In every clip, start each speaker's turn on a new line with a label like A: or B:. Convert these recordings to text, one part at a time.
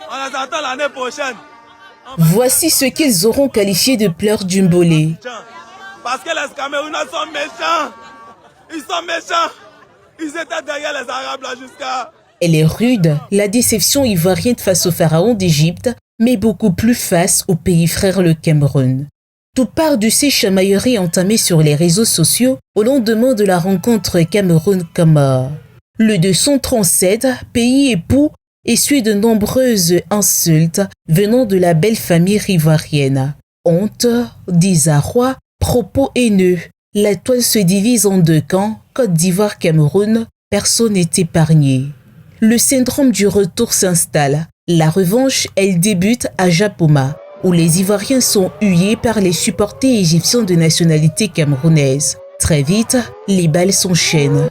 A: On les attend l'année prochaine.
B: Voici ce qu'ils auront qualifié de pleurs d'une bolée.
A: Parce que les Camerounais sont méchants. Ils sont méchants. Ils étaient derrière les Arabes là jusqu'à...
B: Elle est rude, la déception ivoirienne face au pharaon d'Égypte, mais beaucoup plus face au pays frère le Cameroun. Tout part de ces chamailleries entamées sur les réseaux sociaux au lendemain de la rencontre Cameroun-Comores. Le 237, pays époux, essuie de nombreuses insultes venant de la belle famille ivoirienne. Honte, désarroi, propos haineux. La toile se divise en deux camps, Côte d'Ivoire-Cameroun, personne n'est épargné. Le syndrome du retour s'installe. La revanche, elle débute à Japoma, où les Ivoiriens sont hués par les supporters égyptiens de nationalité camerounaise. Très vite, les balles s'enchaînent.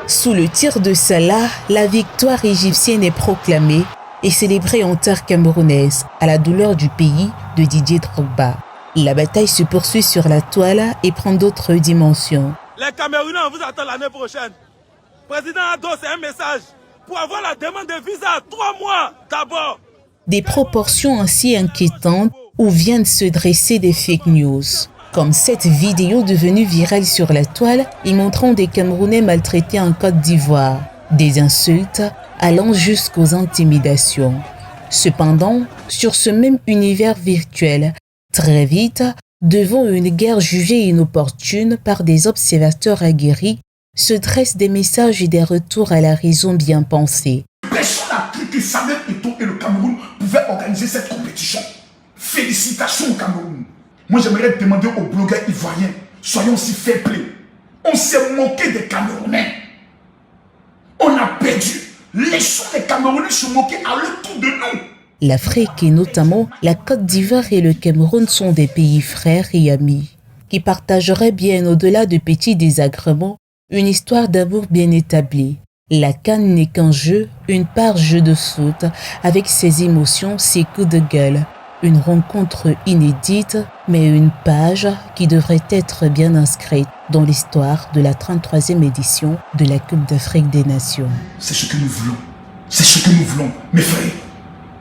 B: Sous le tir de Salah, la victoire égyptienne est proclamée et célébrée en terre camerounaise, à la douleur du pays de Didier Drogba. La bataille se poursuit sur la toile et prend d'autres dimensions.
A: Les Camerounais, on vous attend l'année prochaine. Président Ado, c'est un message pour avoir la demande de visa 3 mois d'abord.
B: Des proportions ainsi inquiétantes où viennent se dresser des fake news. Comme cette vidéo devenue virale sur la toile y montrant des Camerounais maltraités en Côte d'Ivoire. Des insultes allant jusqu'aux intimidations. Cependant, sur ce même univers virtuel, très vite, devant une guerre jugée inopportune par des observateurs aguerris, se dressent des messages et des retours à la raison bien pensée.
C: Personne n'a cru que Samuel Eto'o et le Cameroun pouvaient organiser cette compétition. Félicitations au Cameroun. Moi, j'aimerais demander aux blogueurs ivoiriens, soyons si fair play. On s'est moqué des Camerounais. On a perdu. Laissons les Camerounais se moquer à leur tour de nous.
B: L'Afrique et notamment la Côte d'Ivoire et le Cameroun sont des pays frères et amis qui partageraient bien au-delà de petits désagréments une histoire d'amour bien établie. La CAN n'est qu'un jeu, une part jeu de foot avec ses émotions, ses coups de gueule. Une rencontre inédite, mais une page qui devrait être bien inscrite dans l'histoire de la 33e édition de la Coupe d'Afrique des Nations.
C: C'est ce que nous voulons. C'est ce que nous voulons, mes frères.